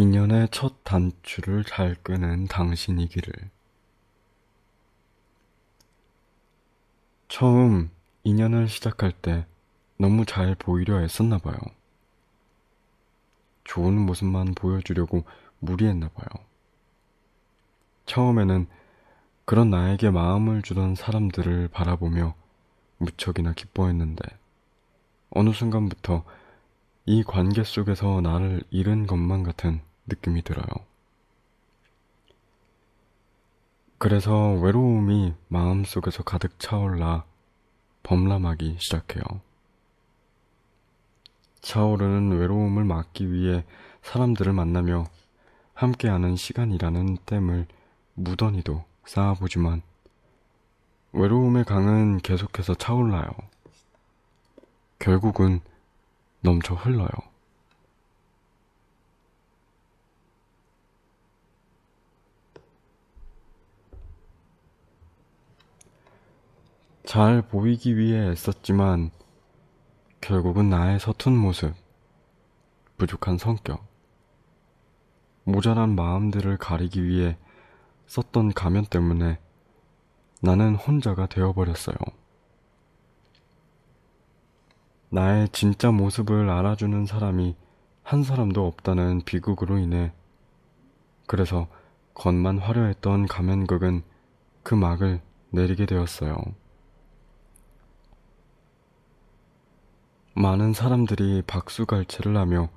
인연의 첫 단추를 잘 꿰는 당신이기를. 처음 인연을 시작할 때 너무 잘 보이려 애썼나 봐요. 좋은 모습만 보여주려고 무리했나 봐요. 처음에는 그런 나에게 마음을 주던 사람들을 바라보며 무척이나 기뻐했는데 어느 순간부터 이 관계 속에서 나를 잃은 것만 같은 느낌이 들어요. 그래서 외로움이 마음속에서 가득 차올라 범람하기 시작해요. 차오르는 외로움을 막기 위해 사람들을 만나며 함께하는 시간이라는 댐을 무던히도 쌓아보지만 외로움의 강은 계속해서 차올라요. 결국은 넘쳐 흘러요. 잘 보이기 위해 애썼지만 결국은 나의 서툰 모습, 부족한 성격, 모자란 마음들을 가리기 위해 썼던 가면 때문에 나는 혼자가 되어버렸어요. 나의 진짜 모습을 알아주는 사람이 한 사람도 없다는 비극으로 인해 그래서 겉만 화려했던 가면극은 그 막을 내리게 되었어요. 많은 사람들이 박수갈채를 하며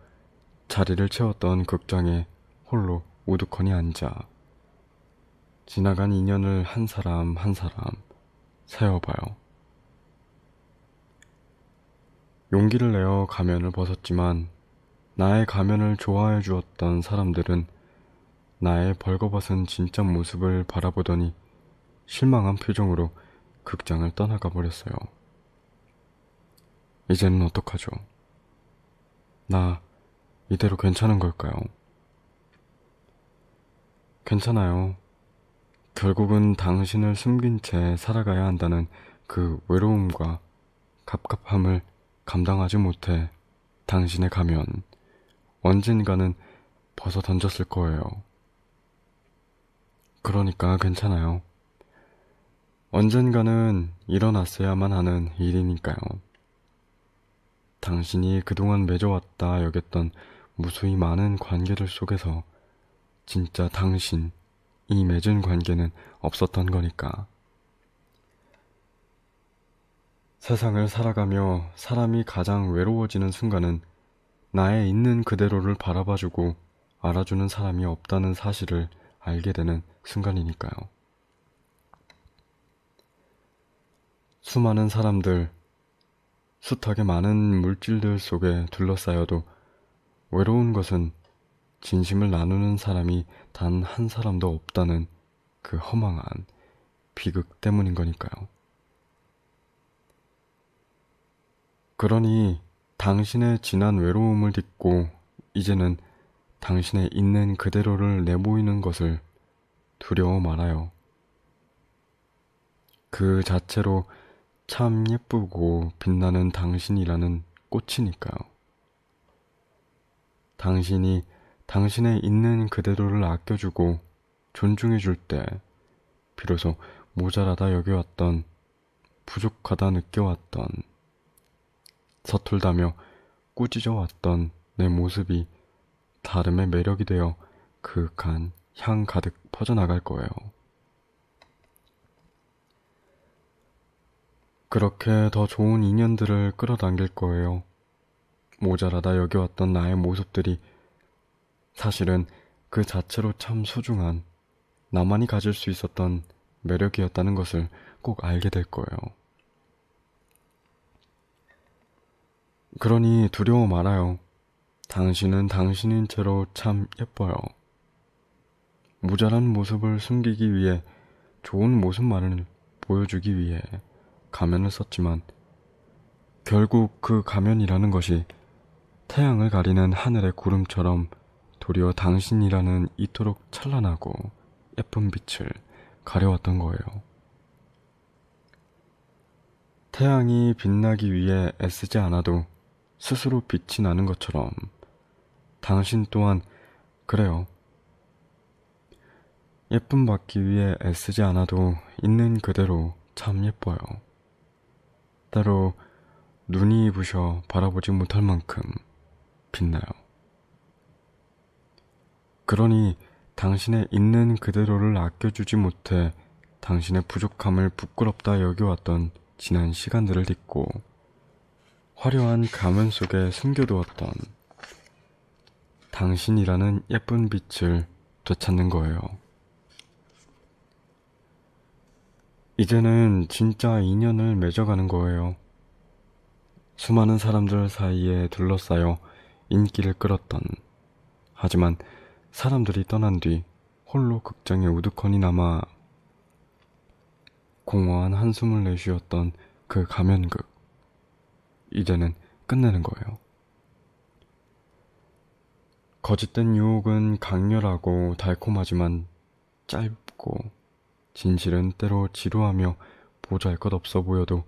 자리를 채웠던 극장에 홀로 우두커니 앉아 지나간 인연을 한 사람 한 사람 세어봐요. 용기를 내어 가면을 벗었지만 나의 가면을 좋아해 주었던 사람들은 나의 벌거벗은 진짜 모습을 바라보더니 실망한 표정으로 극장을 떠나가 버렸어요. 이제는 어떡하죠? 나 이대로 괜찮은 걸까요? 괜찮아요. 결국은 당신을 숨긴 채 살아가야 한다는 그 외로움과 갑갑함을 감당하지 못해 당신의 가면 언젠가는 벗어 던졌을 거예요. 그러니까 괜찮아요. 언젠가는 일어났어야만 하는 일이니까요. 당신이 그동안 맺어왔다 여겼던 무수히 많은 관계들 속에서 진짜 당신이 맺은 관계는 없었던 거니까. 세상을 살아가며 사람이 가장 외로워지는 순간은 나의 있는 그대로를 바라봐주고 알아주는 사람이 없다는 사실을 알게 되는 순간이니까요. 수많은 사람들, 숱하게 많은 물질들 속에 둘러싸여도 외로운 것은 진심을 나누는 사람이 단 한 사람도 없다는 그 허망한 비극 때문인 거니까요. 그러니 당신의 지난 외로움을 딛고 이제는 당신의 있는 그대로를 내보이는 것을 두려워 말아요. 그 자체로 참 예쁘고 빛나는 당신이라는 꽃이니까요. 당신이 당신의 있는 그대로를 아껴주고 존중해줄 때 비로소 모자라다 여겨왔던, 부족하다 느껴왔던, 서툴다며 꾸짖어왔던 내 모습이 다름의 매력이 되어 그윽한 향 가득 퍼져나갈 거예요. 그렇게 더 좋은 인연들을 끌어당길 거예요. 모자라다 여겨왔던 나의 모습들이 사실은 그 자체로 참 소중한 나만이 가질 수 있었던 매력이었다는 것을 꼭 알게 될 거예요. 그러니 두려워 말아요. 당신은 당신인 채로 참 예뻐요. 모자란 모습을 숨기기 위해 좋은 모습만을 보여주기 위해 가면을 썼지만 결국 그 가면이라는 것이 태양을 가리는 하늘의 구름처럼 도리어 당신이라는 이토록 찬란하고 예쁜 빛을 가려왔던 거예요. 태양이 빛나기 위해 애쓰지 않아도 스스로 빛이 나는 것처럼 당신 또한 그래요. 예쁨 받기 위해 애쓰지 않아도 있는 그대로 참 예뻐요. 때로 눈이 부셔 바라보지 못할 만큼 빛나요. 그러니 당신의 있는 그대로를 아껴주지 못해 당신의 부족함을 부끄럽다 여겨왔던 지난 시간들을 딛고 화려한 가면 속에 숨겨두었던 당신이라는 예쁜 빛을 되찾는 거예요. 이제는 진짜 인연을 맺어가는 거예요. 수많은 사람들 사이에 둘러싸여 인기를 끌었던, 하지만 사람들이 떠난 뒤 홀로 극장에 우두커니 남아 공허한 한숨을 내쉬었던 그 가면극. 이제는 끝내는 거예요. 거짓된 유혹은 강렬하고 달콤하지만 짧고, 진실은 때로 지루하며 보잘것없어 보여도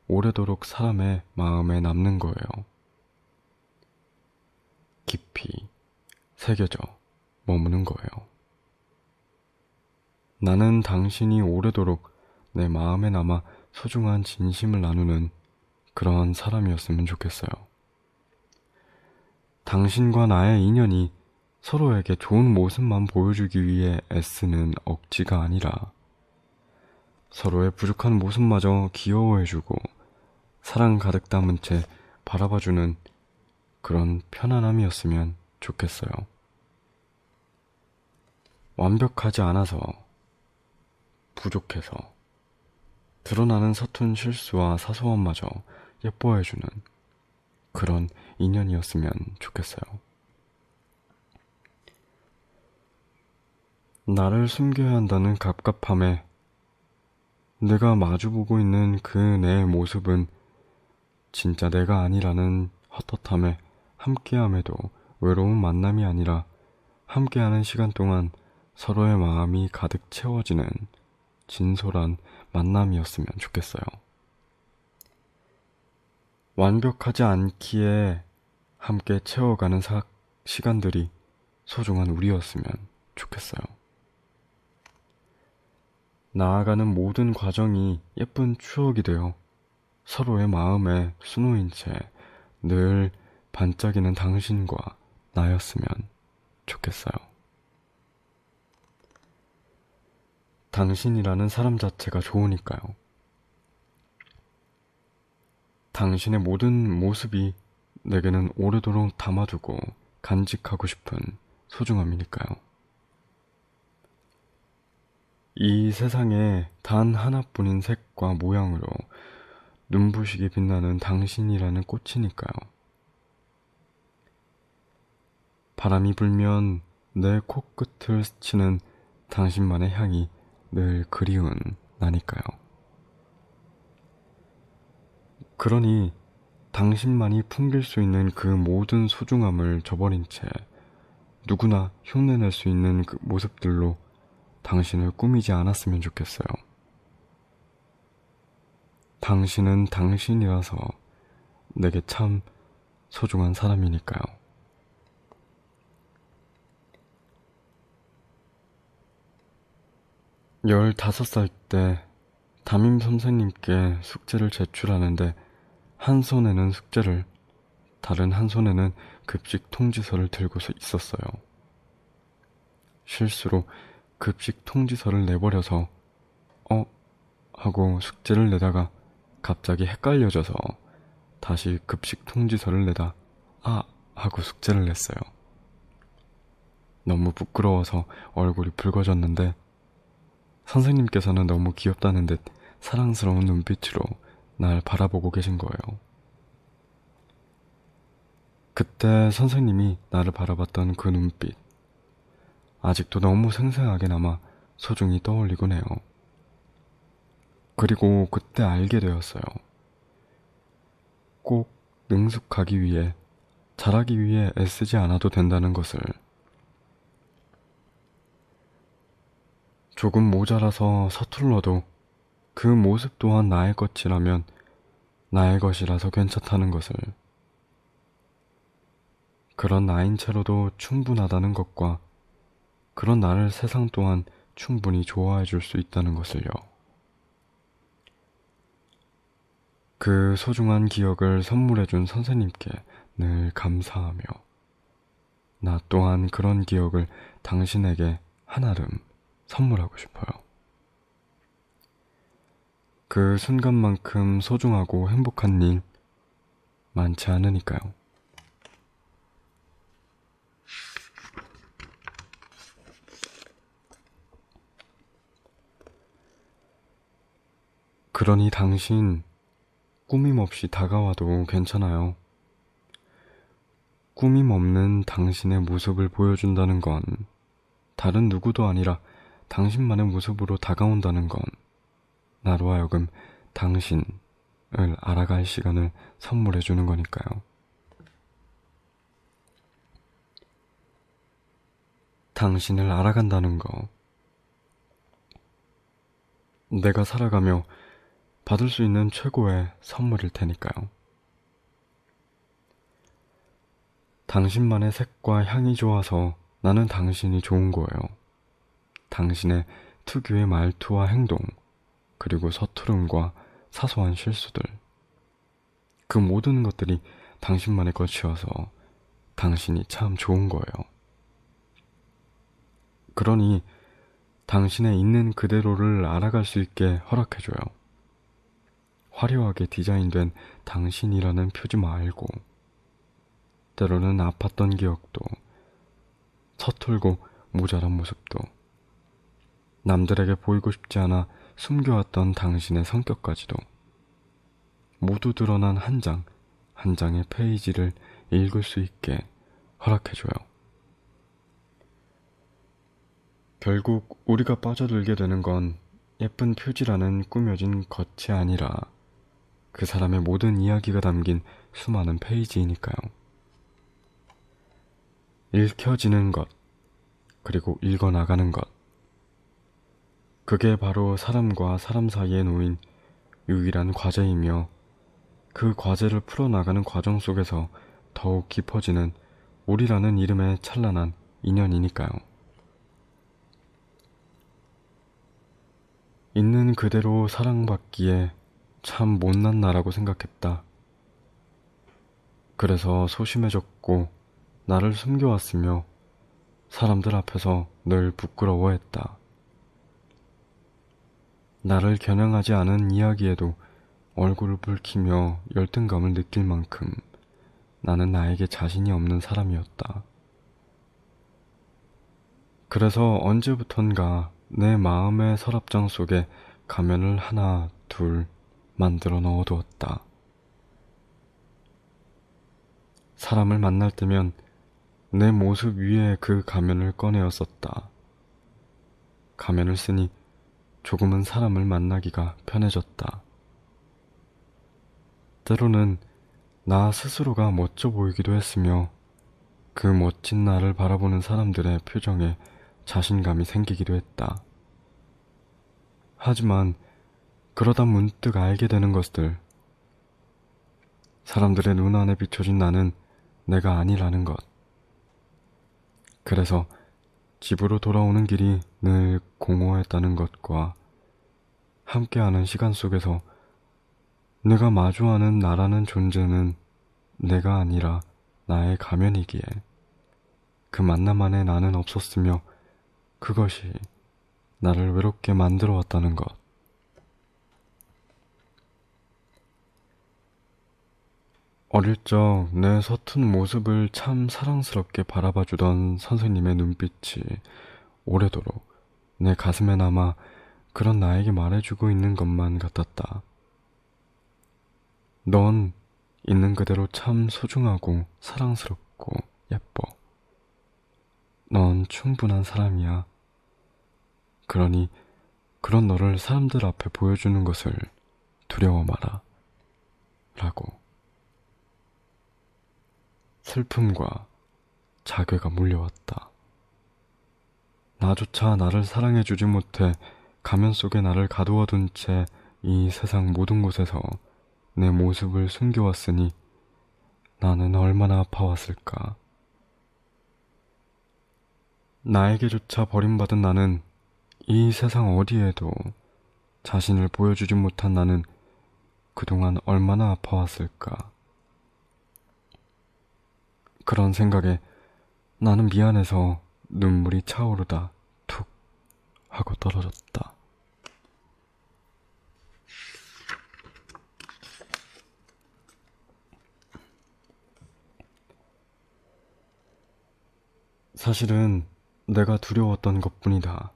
오래도록 사람의 마음에 남는 거예요. 깊이 새겨져 머무는 거예요. 나는 당신이 오래도록 내 마음에 남아 소중한 진심을 나누는 그런 사람이었으면 좋겠어요. 당신과 나의 인연이 서로에게 좋은 모습만 보여주기 위해 애쓰는 억지가 아니라 서로의 부족한 모습마저 귀여워해주고 사랑 가득 담은 채 바라봐주는 그런 편안함이었으면 좋겠어요. 완벽하지 않아서, 부족해서, 드러나는 서툰 실수와 사소함마저 예뻐해주는 그런 인연이었으면 좋겠어요. 나를 숨겨야 한다는 갑갑함에 내가 마주보고 있는 그 내 모습은 진짜 내가 아니라는 헛헛함에 함께함에도 외로운 만남이 아니라 함께하는 시간 동안 서로의 마음이 가득 채워지는 진솔한 만남이었으면 좋겠어요. 완벽하지 않기에 함께 채워가는 시간들이 소중한 우리였으면 좋겠어요. 나아가는 모든 과정이 예쁜 추억이 되어 서로의 마음에 수놓인 채 늘 반짝이는 당신과 나였으면 좋겠어요. 당신이라는 사람 자체가 좋으니까요. 당신의 모든 모습이 내게는 오래도록 담아두고 간직하고 싶은 소중함이니까요. 이 세상에 단 하나뿐인 색과 모양으로 눈부시게 빛나는 당신이라는 꽃이니까요. 바람이 불면 내 코끝을 스치는 당신만의 향이 늘 그리운 나니까요. 그러니 당신만이 풍길 수 있는 그 모든 소중함을 저버린 채 누구나 흉내낼 수 있는 그 모습들로 당신을 꾸미지 않았으면 좋겠어요. 당신은 당신이라서 내게 참 소중한 사람이니까요. 15살 때 담임 선생님께 숙제를 제출하는데 한 손에는 숙제를, 다른 한 손에는 급식 통지서를 들고 있었어요. 실수로 급식 통지서를 내버려서 하고 숙제를 내다가 갑자기 헷갈려져서 다시 급식 통지서를 내다 하고 숙제를 냈어요. 너무 부끄러워서 얼굴이 붉어졌는데 선생님께서는 너무 귀엽다는 듯 사랑스러운 눈빛으로 날 바라보고 계신 거예요. 그때 선생님이 나를 바라봤던 그 눈빛, 아직도 너무 생생하게 남아 소중히 떠올리곤 해요. 그리고 그때 알게 되었어요. 꼭 능숙하기 위해, 잘하기 위해 애쓰지 않아도 된다는 것을. 조금 모자라서 서툴러도 그 모습 또한 나의 것이라면 나의 것이라서 괜찮다는 것을. 그런 나인 채로도 충분하다는 것과 그런 나를 세상 또한 충분히 좋아해 줄 수 있다는 것을요. 그 소중한 기억을 선물해 준 선생님께 늘 감사하며 나 또한 그런 기억을 당신에게 한아름 선물하고 싶어요. 그 순간만큼 소중하고 행복한 일 많지 않으니까요. 그러니 당신 꾸밈 없이 다가와도 괜찮아요. 꾸밈 없는 당신의 모습을 보여준다는 건 다른 누구도 아니라 당신만의 모습으로 다가온다는 건 나로 하여금 당신을 알아갈 시간을 선물해 주는 거니까요. 당신을 알아간다는 거, 내가 살아가며 받을 수 있는 최고의 선물일 테니까요. 당신만의 색과 향이 좋아서 나는 당신이 좋은 거예요. 당신의 특유의 말투와 행동, 그리고 서투름과 사소한 실수들. 그 모든 것들이 당신만의 것이어서 당신이 참 좋은 거예요. 그러니 당신의 있는 그대로를 알아갈 수 있게 허락해줘요. 화려하게 디자인된 당신이라는 표지 말고 때로는 아팠던 기억도 서툴고 모자란 모습도 남들에게 보이고 싶지 않아 숨겨왔던 당신의 성격까지도 모두 드러난 한 장, 한 장의 페이지를 읽을 수 있게 허락해줘요. 결국 우리가 빠져들게 되는 건 예쁜 표지라는 꾸며진 겉이 아니라 그 사람의 모든 이야기가 담긴 수많은 페이지이니까요. 읽혀지는 것, 그리고 읽어나가는 것. 그게 바로 사람과 사람 사이에 놓인 유일한 과제이며 그 과제를 풀어나가는 과정 속에서 더욱 깊어지는 우리라는 이름의 찬란한 인연이니까요. 있는 그대로 사랑받기에 참 못난 나라고 생각했다. 그래서 소심해졌고 나를 숨겨왔으며 사람들 앞에서 늘 부끄러워했다. 나를 겨냥하지 않은 이야기에도 얼굴을 붉히며 열등감을 느낄 만큼 나는 나에게 자신이 없는 사람이었다. 그래서 언제부턴가 내 마음의 서랍장 속에 가면을 하나, 둘 만들어 넣어두었다. 사람을 만날 때면 내 모습 위에 그 가면을 꺼내었었다. 가면을 쓰니 조금은 사람을 만나기가 편해졌다. 때로는 나 스스로가 멋져 보이기도 했으며 그 멋진 나를 바라보는 사람들의 표정에 자신감이 생기기도 했다. 하지만 그러다 문득 알게 되는 것들, 사람들의 눈 안에 비춰진 나는 내가 아니라는 것. 그래서 집으로 돌아오는 길이 늘 공허했다는 것과 함께하는 시간 속에서 내가 마주하는 나라는 존재는 내가 아니라 나의 가면이기에 그 만남 안에 나는 없었으며 그것이 나를 외롭게 만들어 왔다는 것. 어릴 적 내 서툰 모습을 참 사랑스럽게 바라봐주던 선생님의 눈빛이 오래도록 내 가슴에 남아 그런 나에게 말해주고 있는 것만 같았다. 넌 있는 그대로 참 소중하고 사랑스럽고 예뻐. 넌 충분한 사람이야. 그러니 그런 너를 사람들 앞에 보여주는 것을 두려워 마라. 라고. 슬픔과 자괴가 몰려왔다. 나조차 나를 사랑해주지 못해 가면 속에 나를 가두어둔 채 이 세상 모든 곳에서 내 모습을 숨겨왔으니 나는 얼마나 아파왔을까. 나에게조차 버림받은 나는 이 세상 어디에도 자신을 보여주지 못한 나는 그동안 얼마나 아파왔을까. 그런 생각에 나는 미안해서 눈물이 차오르다 툭 하고 떨어졌다. 사실은 내가 두려웠던 것뿐이다.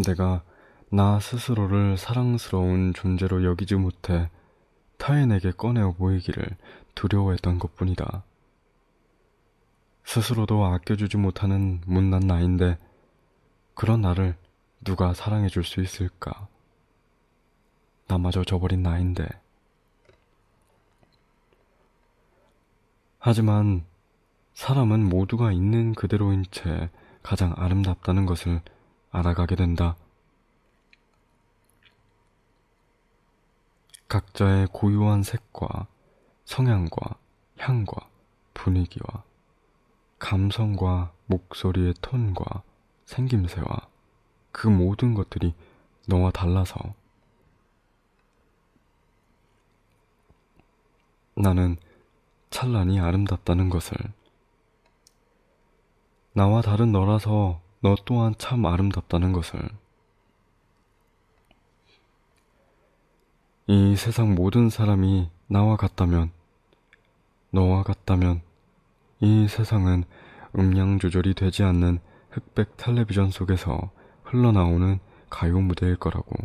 내가 나 스스로를 사랑스러운 존재로 여기지 못해 타인에게 꺼내어 보이기를 두려워했던 것뿐이다. 스스로도 아껴주지 못하는 못난 나인데 그런 나를 누가 사랑해줄 수 있을까? 나마저 저버린 나인데. 하지만 사람은 모두가 있는 그대로인 채 가장 아름답다는 것을 알아가게 된다. 각자의 고유한 색과 성향과 향과 분위기와 감성과 목소리의 톤과 생김새와 그 모든 것들이 너와 달라서 나는 찬란히 아름답다는 것을, 나와 다른 너라서 너 또한 참 아름답다는 것을, 이 세상 모든 사람이 나와 같다면, 너와 같다면 이 세상은 음량 조절이 되지 않는 흑백 텔레비전 속에서 흘러나오는 가요 무대일 거라고.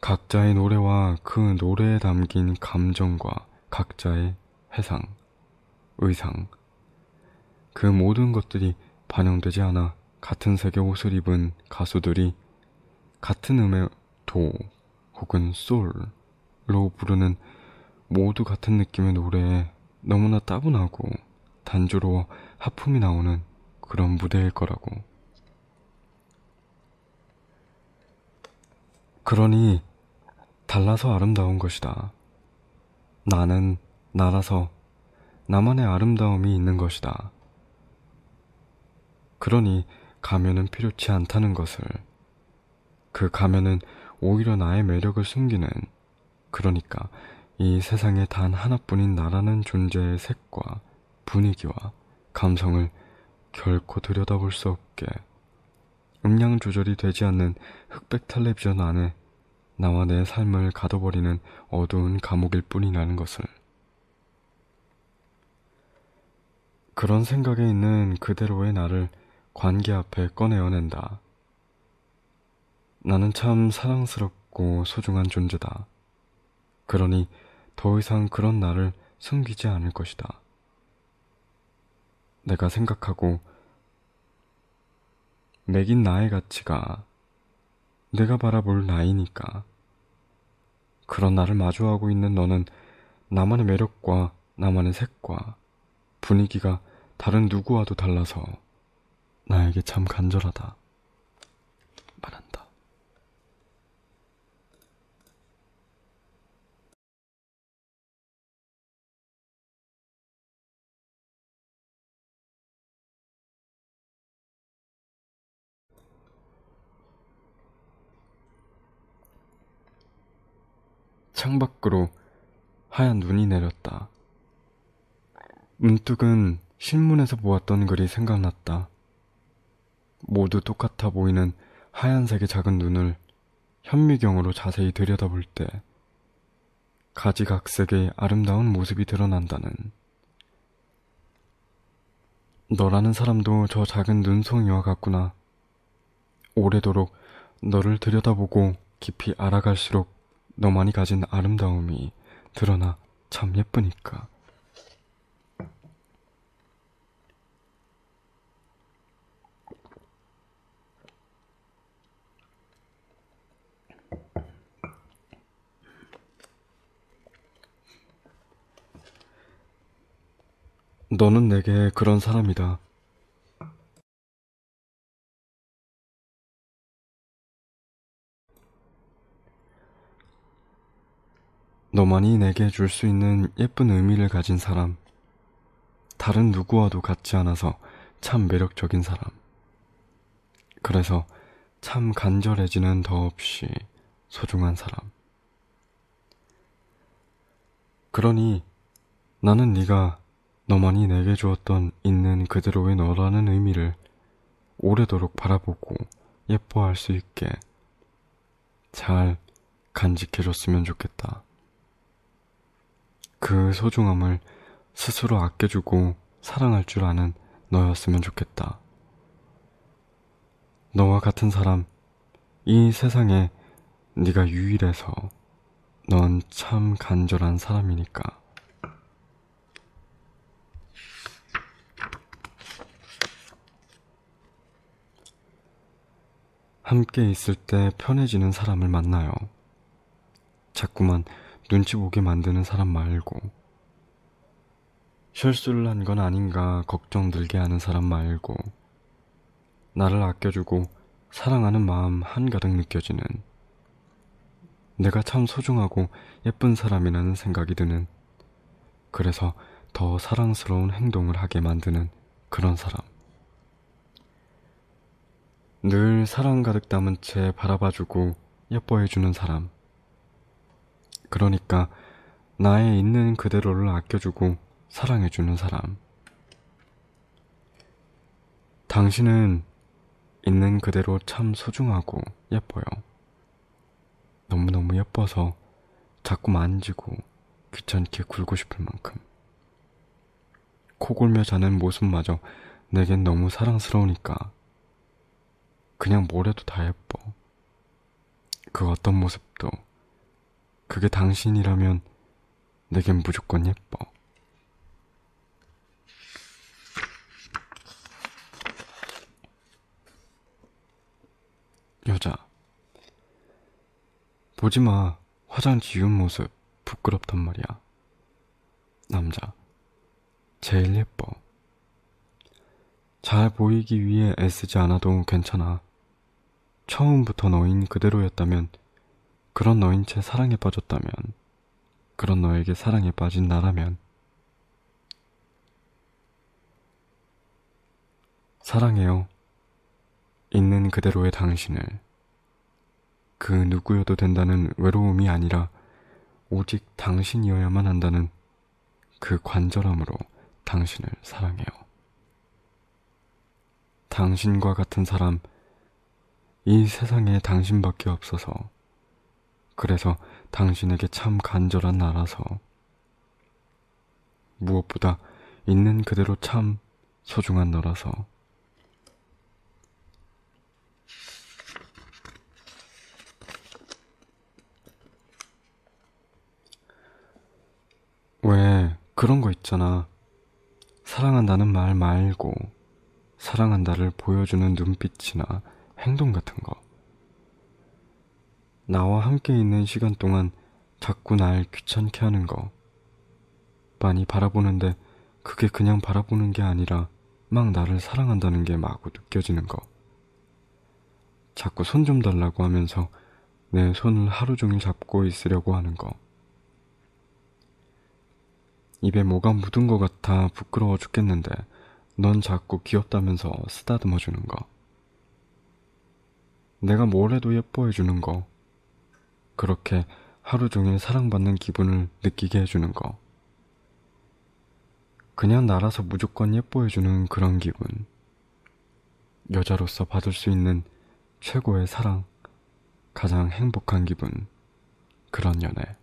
각자의 노래와 그 노래에 담긴 감정과 각자의 해상, 의상, 그 모든 것들이 반영되지 않아 같은 색의 옷을 입은 가수들이 같은 음의 도 혹은 솔로 부르는 모두 같은 느낌의 노래에 너무나 따분하고 단조로워 하품이 나오는 그런 무대일 거라고. 그러니 달라서 아름다운 것이다. 나는 나라서 나만의 아름다움이 있는 것이다. 그러니 가면은 필요치 않다는 것을, 그 가면은 오히려 나의 매력을 숨기는, 그러니까 이 세상에 단 하나뿐인 나라는 존재의 색과 분위기와 감성을 결코 들여다볼 수 없게 음량 조절이 되지 않는 흑백 텔레비전 안에 나와 내 삶을 가둬버리는 어두운 감옥일 뿐이라는 것을. 그런 생각에 있는 그대로의 나를 관계 앞에 꺼내어낸다. 나는 참 사랑스럽고 소중한 존재다. 그러니 더 이상 그런 나를 숨기지 않을 것이다. 내가 생각하고 매긴 나의 가치가 내가 바라볼 나이니까. 그런 나를 마주하고 있는 너는 나만의 매력과 나만의 색과 분위기가 다른 누구와도 달라서 나에게 참 간절하다. 말한다. 창밖으로 하얀 눈이 내렸다. 문득은 신문에서 보았던 글이 생각났다. 모두 똑같아 보이는 하얀색의 작은 눈을 현미경으로 자세히 들여다볼 때 가지각색의 아름다운 모습이 드러난다는. 너라는 사람도 저 작은 눈송이와 같구나. 오래도록 너를 들여다보고 깊이 알아갈수록 너만이 가진 아름다움이 드러나 참 예쁘니까. 너는 내게 그런 사람이다. 너만이 내게 줄 수 있는 예쁜 의미를 가진 사람. 다른 누구와도 같지 않아서 참 매력적인 사람. 그래서 참 간절해지는 더없이 소중한 사람. 그러니 나는 네가 너만이 내게 주었던 있는 그대로의 너라는 의미를 오래도록 바라보고 예뻐할 수 있게 잘 간직해줬으면 좋겠다. 그 소중함을 스스로 아껴주고 사랑할 줄 아는 너였으면 좋겠다. 너와 같은 사람, 이 세상에 네가 유일해서 넌 참 간절한 사람이니까. 함께 있을 때 편해지는 사람을 만나요. 자꾸만 눈치 보게 만드는 사람 말고, 실수를 한 건 아닌가 걱정 들게 하는 사람 말고, 나를 아껴주고 사랑하는 마음 한가득 느껴지는, 내가 참 소중하고 예쁜 사람이라는 생각이 드는, 그래서 더 사랑스러운 행동을 하게 만드는 그런 사람. 늘 사랑 가득 담은 채 바라봐주고 예뻐해주는 사람. 그러니까 나의 있는 그대로를 아껴주고 사랑해주는 사람. 당신은 있는 그대로 참 소중하고 예뻐요. 너무너무 예뻐서 자꾸 만지고 귀찮게 굴고 싶을 만큼. 코골며 자는 모습마저 내겐 너무 사랑스러우니까 그냥 뭘 해도 다 예뻐. 그 어떤 모습도 그게 당신이라면 내겐 무조건 예뻐. 여자. 보지마. 화장 지운 모습 부끄럽단 말이야. 남자. 제일 예뻐. 잘 보이기 위해 애쓰지 않아도 괜찮아. 처음부터 너인 그대로였다면, 그런 너인 채 사랑에 빠졌다면, 그런 너에게 사랑에 빠진 나라면, 사랑해요. 있는 그대로의 당신을. 그 누구여도 된다는 외로움이 아니라 오직 당신이어야만 한다는 그 간절함으로 당신을 사랑해요. 당신과 같은 사람, 이 세상에 당신밖에 없어서, 그래서 당신에게 참 간절한 나라서, 무엇보다 있는 그대로 참 소중한 너라서. 왜 그런 거 있잖아. 사랑한다는 말 말고 사랑한다를 보여주는 눈빛이나 행동 같은 거. 나와 함께 있는 시간 동안 자꾸 날 귀찮게 하는 거. 많이 바라보는데 그게 그냥 바라보는 게 아니라 막 나를 사랑한다는 게 마구 느껴지는 거. 자꾸 손 좀 달라고 하면서 내 손을 하루 종일 잡고 있으려고 하는 거. 입에 뭐가 묻은 것 같아 부끄러워 죽겠는데 넌 자꾸 귀엽다면서 쓰다듬어 주는 거. 내가 뭘 해도 예뻐해 주는 거. 그렇게 하루 종일 사랑받는 기분을 느끼게 해주는 거. 그냥 나라서 무조건 예뻐해 주는 그런 기분. 여자로서 받을 수 있는 최고의 사랑, 가장 행복한 기분. 그런 연애.